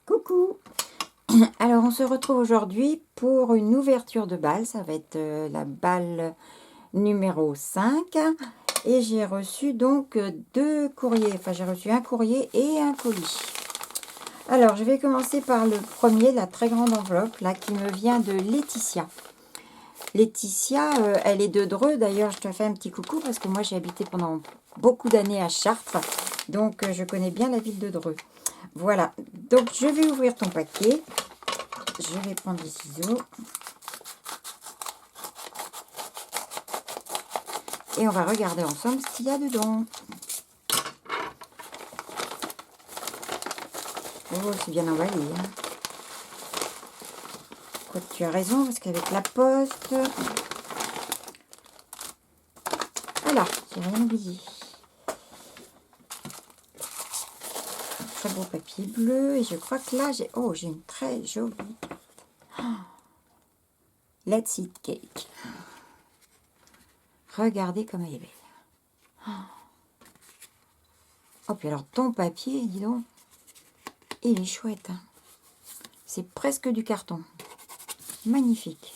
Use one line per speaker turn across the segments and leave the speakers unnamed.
Coucou! Alors, on se retrouve aujourd'hui pour une ouverture de balle. Ça va être la balle numéro 5. Et j'ai reçu donc deux courriers. Enfin, j'ai reçu un courrier et un colis. Alors, je vais commencer par le premier, la très grande enveloppe, là, qui me vient de Laetitia. Laetitia, elle est de Dreux. D'ailleurs, je te fais un petit coucou parce que moi, j'ai habité pendant beaucoup d'années à Chartres. Donc, je connais bien la ville de Dreux. Voilà. Donc, je vais ouvrir ton paquet. Je vais prendre des ciseaux. Et on va regarder ensemble ce qu'il y a dedans. Oh, c'est bien emballé. Hein. Quoi, tu as raison, parce qu'avec la poste... Voilà, j'ai rien oublié. Très beau papier bleu. Et je crois que là, j'ai... Oh, j'ai une très jolie... Oh, Let's Eat Cake. Regardez comme elle est belle. Oh, puis alors, ton papier, dis donc, il est chouette. Hein. C'est presque du carton. Magnifique.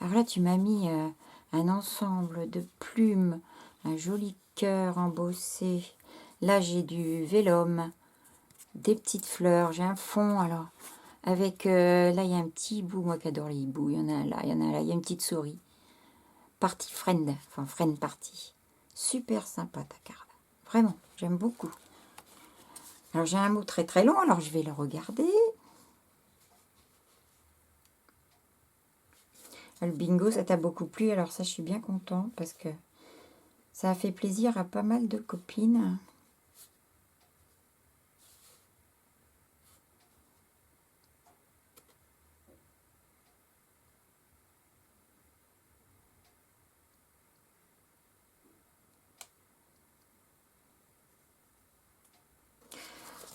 Alors là, tu m'as mis un ensemble de plumes, un joli cœur embossé. Là, j'ai du vélum, des petites fleurs. J'ai un fond, alors, avec... là, il y a un petit hibou, moi qui adore les hiboux. Il y en a un là, il y en a un là. Il y a une petite souris. Party friend, enfin, friend party. Super sympa, ta carte. Vraiment, j'aime beaucoup. Alors, j'ai un mot très très long, alors je vais le regarder. Le bingo, ça t'a beaucoup plu, alors ça, je suis bien contente parce que ça a fait plaisir à pas mal de copines.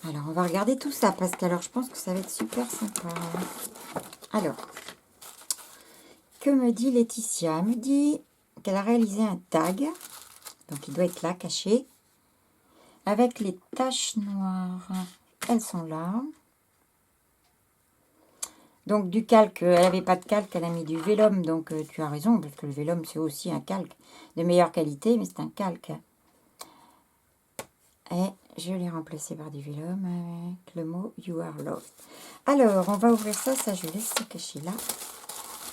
Alors, on va regarder tout ça parce que alors je pense que ça va être super sympa. Alors, que me dit Laetitia? Elle me dit qu'elle a réalisé un tag, donc il doit être là, caché, avec les taches noires. Elles sont là. Donc du calque, elle n'avait pas de calque, elle a mis du vélum, donc tu as raison, parce que le vélum c'est aussi un calque de meilleure qualité, mais c'est un calque. Et je l'ai remplacé par du vélum avec le mot You are loved. Alors, on va ouvrir ça, je laisse ça cacher là.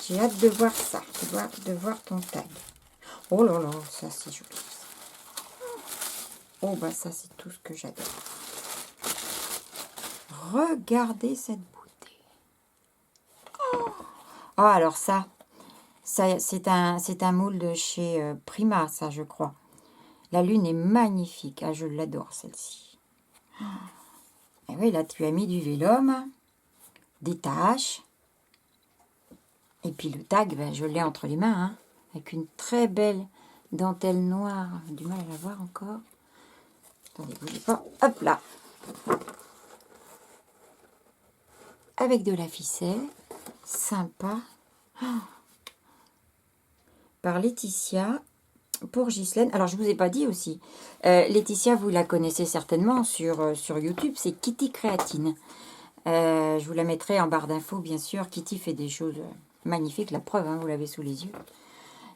J'ai hâte de voir ça, de voir ton tag. Oh là là, ça c'est joli. Oh bah ça c'est tout ce que j'adore. Regardez cette beauté. Oh alors ça c'est un moule de chez Prima, ça je crois. La lune est magnifique, ah, je l'adore celle-ci. Et oui, là tu as mis du vélum, des taches. Et puis le tag, ben, je l'ai entre les mains, hein, avec une très belle dentelle noire. Du mal à la voir encore. Attendez, bougez pas. Hop là. Avec de la ficelle. Sympa. Oh. Par Laetitia. Pour Ghislaine. Alors, je ne vous ai pas dit aussi. Laetitia, vous la connaissez certainement sur YouTube. C'est Kitty Créatine. Je vous la mettrai en barre d'infos, bien sûr. Kitty fait des choses magnifiques. La preuve, hein, vous l'avez sous les yeux.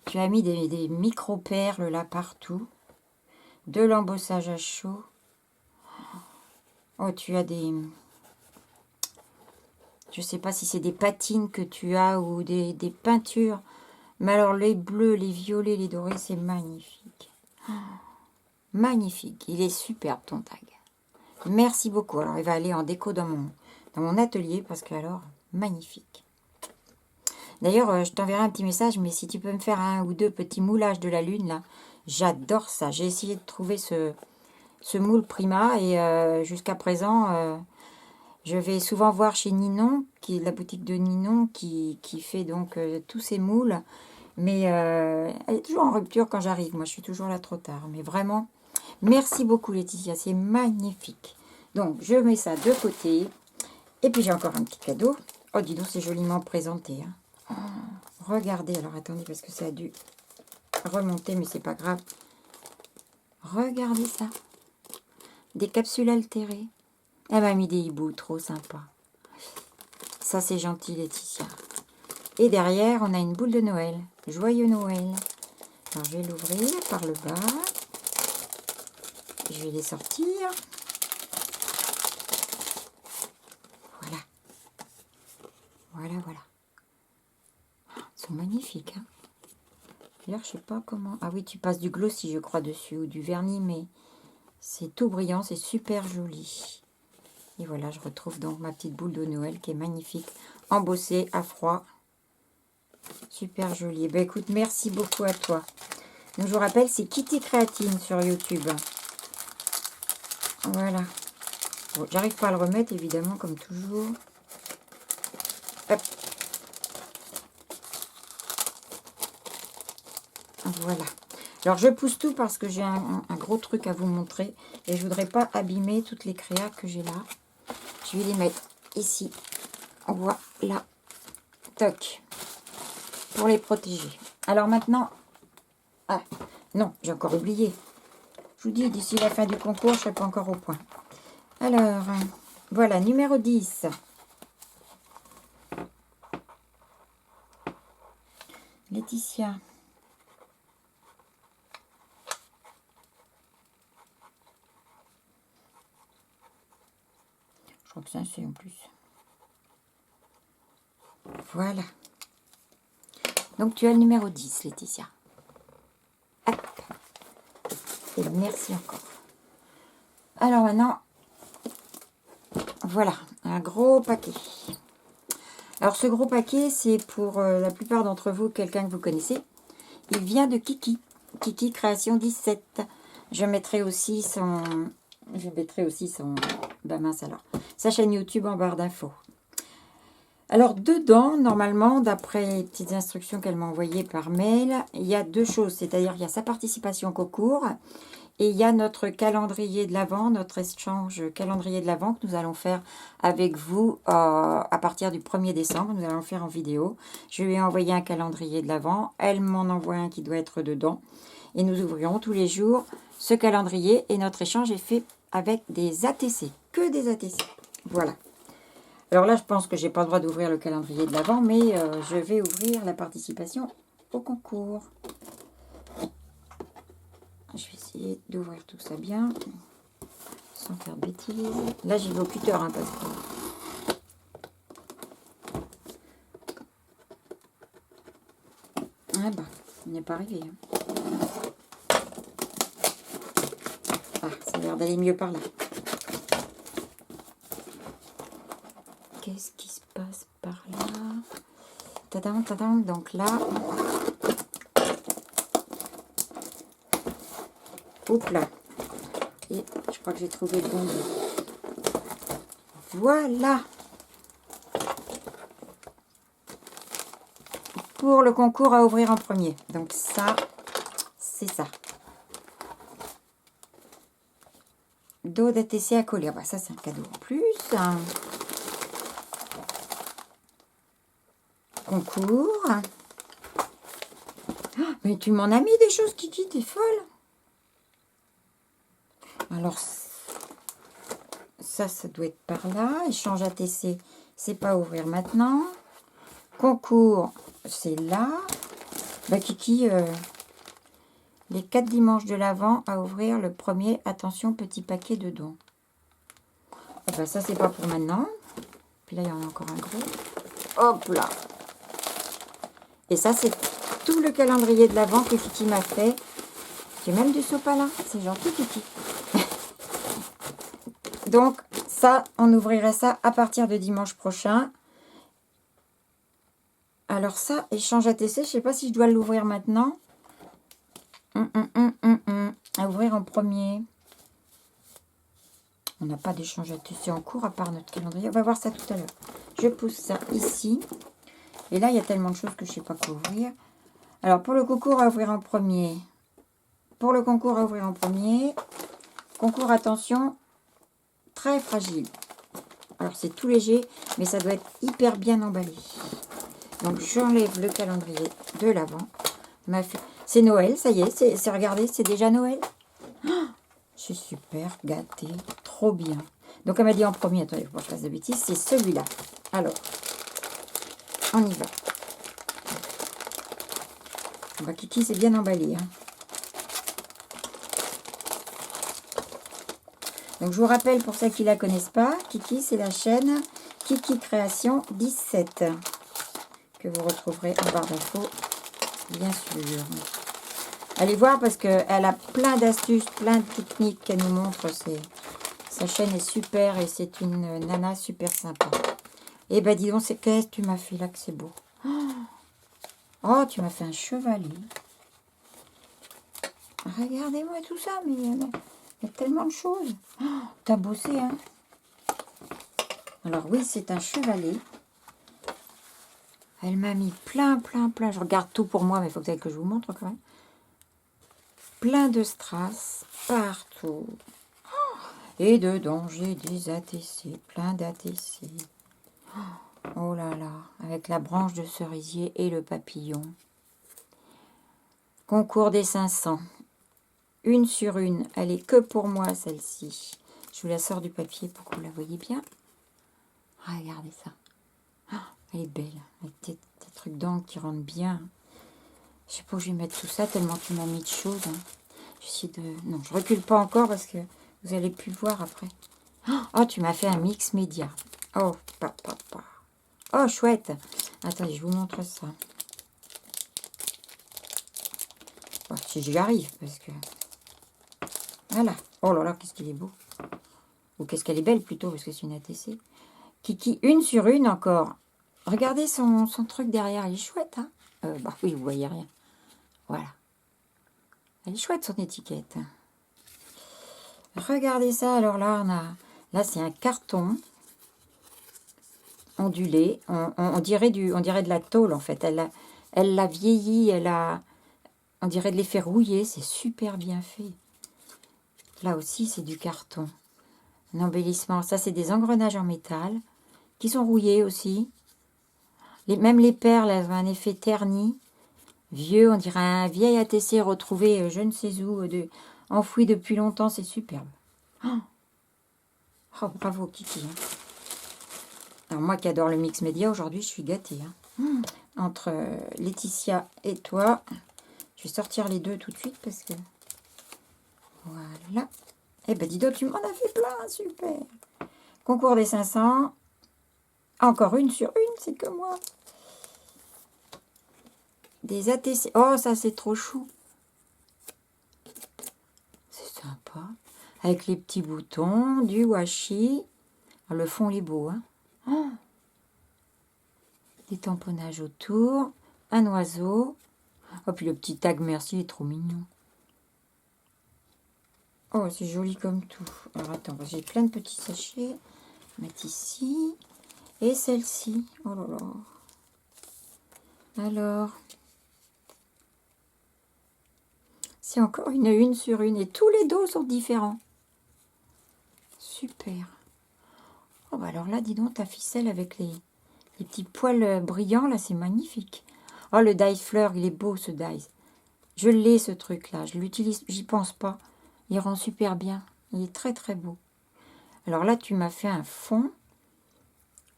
Tu as mis des micro-perles là partout. De l'embossage à chaud. Oh, tu as des... Je sais pas si c'est des patines que tu as ou des peintures. Mais alors, les bleus, les violets, les dorés, c'est magnifique. Oh, magnifique. Il est superbe, ton tag. Merci beaucoup. Alors, il va aller en déco dans mon atelier parce que, alors, magnifique. D'ailleurs, je t'enverrai un petit message, mais si tu peux me faire un ou deux petits moulages de la lune, là, j'adore ça. J'ai essayé de trouver ce moule Prima et jusqu'à présent, je vais souvent voir chez Ninon, qui est la boutique de Ninon, qui fait donc tous ces moules. Mais elle est toujours en rupture quand j'arrive. Moi, je suis toujours là trop tard. Mais vraiment, merci beaucoup Laetitia, c'est magnifique. Donc, je mets ça de côté. Et puis, j'ai encore un petit cadeau. Oh, dis donc, c'est joliment présenté. Hein. Oh, regardez, alors attendez, parce que ça a dû remonter, mais c'est pas grave. Regardez ça. Des capsules altérées. Elle m'a mis des hiboux, trop sympa. Ça, c'est gentil, Laetitia. Et derrière, on a une boule de Noël. Joyeux Noël. Alors, je vais l'ouvrir par le bas. Je vais les sortir. Voilà. Voilà, voilà. Ils sont magnifiques. Hein. D'ailleurs, je sais pas comment... Ah oui, tu passes du glossy, je crois, dessus, ou du vernis, mais c'est tout brillant, c'est super joli. Et voilà, je retrouve donc ma petite boule de Noël qui est magnifique, embossée à froid. Super jolie. Ben écoute, merci beaucoup à toi. Donc, je vous rappelle, c'est Kitty Créatine sur YouTube. Voilà. Bon, j'arrive pas à le remettre, évidemment, comme toujours. Hop. Voilà. Alors, je pousse tout parce que j'ai un gros truc à vous montrer. Et je voudrais pas abîmer toutes les créas que j'ai là. Je vais les mettre ici. Voilà. Toc. Pour les protéger. Alors maintenant... Ah, non, j'ai encore oublié. Je vous dis, d'ici la fin du concours, je ne serai pas encore au point. Alors, voilà, numéro 10. Laetitia. Je crois que c'est un C en plus. Voilà. Donc, tu as le numéro 10, Laetitia. Hop. Et merci encore. Alors maintenant, voilà, un gros paquet. Alors, ce gros paquet, c'est pour la plupart d'entre vous, quelqu'un que vous connaissez. Il vient de Kiki. Kiki Création 17. Je mettrai aussi son... Ben mince alors. Sa chaîne YouTube en barre d'infos. Alors, dedans, normalement, d'après les petites instructions qu'elle m'a envoyées par mail, il y a deux choses. C'est-à-dire, il y a sa participation au concours et il y a notre calendrier de l'Avent, notre échange calendrier de l'Avent que nous allons faire avec vous à partir du 1er décembre. Nous allons le faire en vidéo. Je lui ai envoyé un calendrier de l'Avent. Elle m'en envoie un qui doit être dedans. Et nous ouvrirons tous les jours ce calendrier. Et notre échange est fait avec des ATC. Que des ATC. Voilà. Alors là, je pense que je n'ai pas le droit d'ouvrir le calendrier de l'Avent, mais je vais ouvrir la participation au concours. Je vais essayer d'ouvrir tout ça bien, sans faire de bêtises. Là, j'y vais au cutter, hein, parce que... Ah bah, il n'est pas arrivé. Hein. Ah, ça a l'air d'aller mieux par là. Qu'est-ce qui se passe par là? Tadam, tadam, donc là... Oups là. Et je crois que j'ai trouvé le bon bout. Voilà. Pour le concours à ouvrir en premier. Donc ça, c'est ça. Dos d'ATC à coller. Bah, ça, c'est un cadeau en plus. Concours. Oh, mais tu m'en as mis des choses, Kiki, t'es folle. Alors, ça doit être par là. Échange ATC, c'est pas ouvrir maintenant. Concours, c'est là. Bah, Kiki, les 4 dimanches de l'Avent à ouvrir le premier. Attention, petit paquet de dons. Ah bah, ça, c'est pas pour maintenant. Puis là, il y en a encore un gros. Hop là. Et ça, c'est tout le calendrier de l'Avent que Kiki m'a fait. J'ai même du sopalin. C'est gentil, Kiki. Donc, ça, on ouvrirait ça à partir de dimanche prochain. Alors ça, échange ATC, je ne sais pas si je dois l'ouvrir maintenant. À ouvrir en premier. On n'a pas d'échange ATC en cours à part notre calendrier. On va voir ça tout à l'heure. Je pousse ça ici. Et là, il y a tellement de choses que je ne sais pas quoi ouvrir. Alors, pour le concours à ouvrir en premier. Pour le concours à ouvrir en premier. Concours, attention, très fragile. Alors, c'est tout léger, mais ça doit être hyper bien emballé. Donc, j'enlève le calendrier de l'Avent. C'est Noël, ça y est, regardez, c'est déjà Noël. Oh, je suis super gâtée, trop bien. Donc, elle m'a dit en premier, attendez, faut pas que je fasse de bêtises, c'est celui-là. Alors, on y va. Bah, Kiki, c'est bien emballé. Hein. Donc, je vous rappelle, pour ceux qui ne la connaissent pas, Kiki, c'est la chaîne Kiki Création 17, que vous retrouverez en barre d'infos, bien sûr. Allez voir parce qu'elle a plein d'astuces, plein de techniques qu'elle nous montre. Sa chaîne est super et c'est une nana super sympa. Eh ben, dis donc, qu'est-ce que tu m'as fait là que c'est beau. Oh, tu m'as fait un chevalier. Regardez-moi tout ça, mais il y a tellement de choses. Oh, t'as bossé, hein. Alors oui, c'est un chevalet. Elle m'a mis plein. Je regarde tout pour moi, mais il faut que je vous montre quand même. Plein de strass partout. Et dedans, j'ai des ATC, plein d'ATC. Oh là là, avec la branche de cerisier et le papillon. Concours des 500. Une sur une, elle est que pour moi celle-ci. Je vous la sors du papier pour que vous la voyez bien. Regardez ça. Elle est belle, avec des trucs d'encre qui rentrent bien. Je sais pas où je vais mettre tout ça, tellement tu m'as mis de choses. Hein. J'essaie de... Non, je recule pas encore parce que vous allez plus voir après. Oh, tu m'as fait un mix média. Oh, papa. Oh, chouette. Attendez, je vous montre ça. Bon, si j'y arrive, parce que... Voilà. Oh là là, qu'est-ce qu'il est beau. Ou qu'est-ce qu'elle est belle plutôt, parce que c'est une ATC. Kiki, une sur une encore. Regardez son truc derrière, il est chouette, hein. Bah oui, vous voyez rien. Voilà. Elle est chouette, son étiquette. Regardez ça, alors là, là, c'est un carton ondulé. On dirait de la tôle, en fait. Elle l'a vieilli, on dirait de l'effet rouillé. C'est super bien fait. Là aussi, c'est du carton. Un embellissement. Ça, c'est des engrenages en métal qui sont rouillés aussi. Même les perles, elles ont un effet terni. Vieux, on dirait un vieil ATC retrouvé je ne sais où, enfoui depuis longtemps. C'est superbe. Oh, bravo, Kiki. Hein. Alors, moi qui adore le mix média, aujourd'hui, je suis gâtée. Hein. Entre Laetitia et toi, je vais sortir les deux tout de suite parce que... Voilà. Eh ben, dis donc, tu m'en as fait plein, super. Concours des 500. Encore une sur une, c'est que moi. Des ATC. Oh, ça, c'est trop chou. C'est sympa. Avec les petits boutons, du washi. Le fond, il est beau, hein. Oh. Des tamponnages autour. Un oiseau. Oh, puis le petit tag merci, il est trop mignon. Oh, c'est joli comme tout. Alors, attends, j'ai plein de petits sachets. Je vais mettre ici. Et celle-ci. Oh là là. Alors, c'est encore une sur une. Et tous les dos sont différents. Super. Oh, bah alors là, dis donc, ta ficelle avec les petits poils brillants, là, c'est magnifique. Oh, le dies fleur, il est beau, ce dies. Je l'ai, ce truc-là. Je l'utilise, j'y pense pas. Il rend super bien. Il est très, très beau. Alors là, tu m'as fait un fond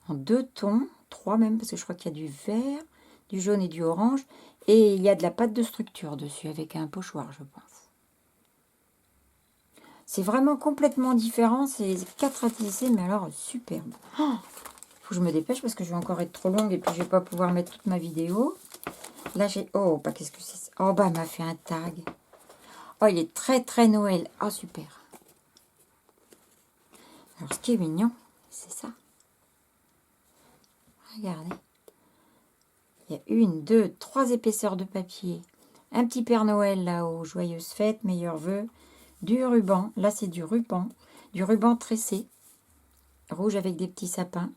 en 2 tons, 3 même, parce que je crois qu'il y a du vert, du jaune et du orange. Et il y a de la pâte de structure dessus, avec un pochoir, je pense. C'est vraiment complètement différent. C'est 4 ATC, mais alors superbe. Oh, faut que je me dépêche parce que je vais encore être trop longue et puis je vais pas pouvoir mettre toute ma vidéo. Là, j'ai... Oh, bah qu'est-ce que c'est? Oh, bah, elle m'a fait un tag. Oh, il est très, très Noël. Oh, super. Alors, ce qui est mignon, c'est ça. Regardez. Il y a 1, 2, 3 épaisseurs de papier. Un petit Père Noël là-haut. Joyeuses fêtes, meilleurs vœux. Du ruban. Là, c'est du ruban. Du ruban tressé. Rouge avec des petits sapins.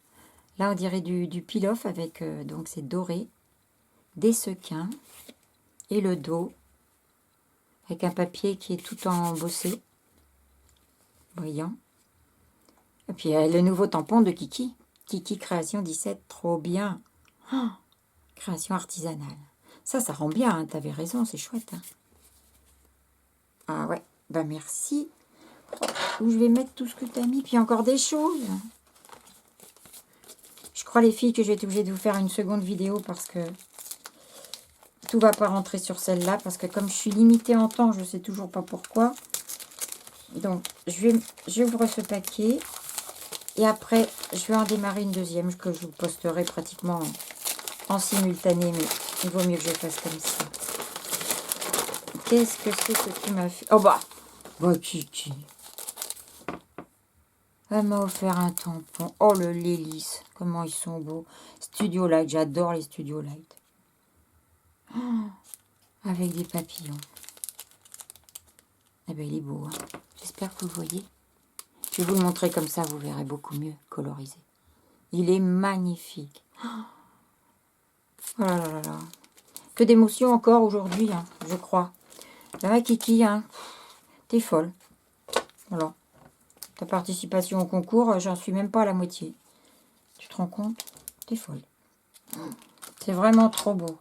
Là, on dirait du peel-off avec... donc, c'est doré. Des sequins. Et le dos. Avec un papier qui est tout embossé. Brillant. Et puis, le nouveau tampon de Kiki. Kiki Création 17. Trop bien. Oh, création artisanale. Ça rend bien. Hein, t'avais raison, c'est chouette. Hein. Ah ouais. Ben merci Où je vais mettre tout ce que tu as mis. Puis il y a encore des choses. Je crois, les filles, que j'ai été obligée de vous faire une seconde vidéo parce que tout va pas rentrer sur celle-là. Parce que comme je suis limitée en temps, je ne sais toujours pas pourquoi. Donc, j'ouvre ce paquet. Et après, je vais en démarrer une deuxième que je vous posterai pratiquement en simultané. Mais il vaut mieux que je fasse comme ça. Qu'est-ce que c'est que tu m'as fait? Oh bah Kiki. Elle m'a offert un tampon. Oh, le Lélis. Comment ils sont beaux. Studio Light. J'adore les Studio Light. Oh, avec des papillons. Eh bien, il est beau. Hein. J'espère que vous le voyez. Je vais vous le montrer comme ça. Vous verrez beaucoup mieux colorisé. Il est magnifique. Oh là là là là. Que d'émotions encore aujourd'hui, hein, je crois. Là, Kiki, hein, t'es folle. Voilà. Ta participation au concours, j'en suis même pas à la moitié. Tu te rends compte? T'es folle. C'est vraiment trop beau.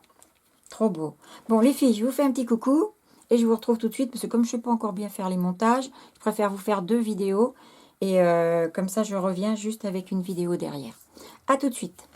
Trop beau. Bon, les filles, je vous fais un petit coucou. Et je vous retrouve tout de suite. Parce que comme je ne sais pas encore bien faire les montages, je préfère vous faire 2 vidéos. Et comme ça, je reviens juste avec une vidéo derrière. À tout de suite.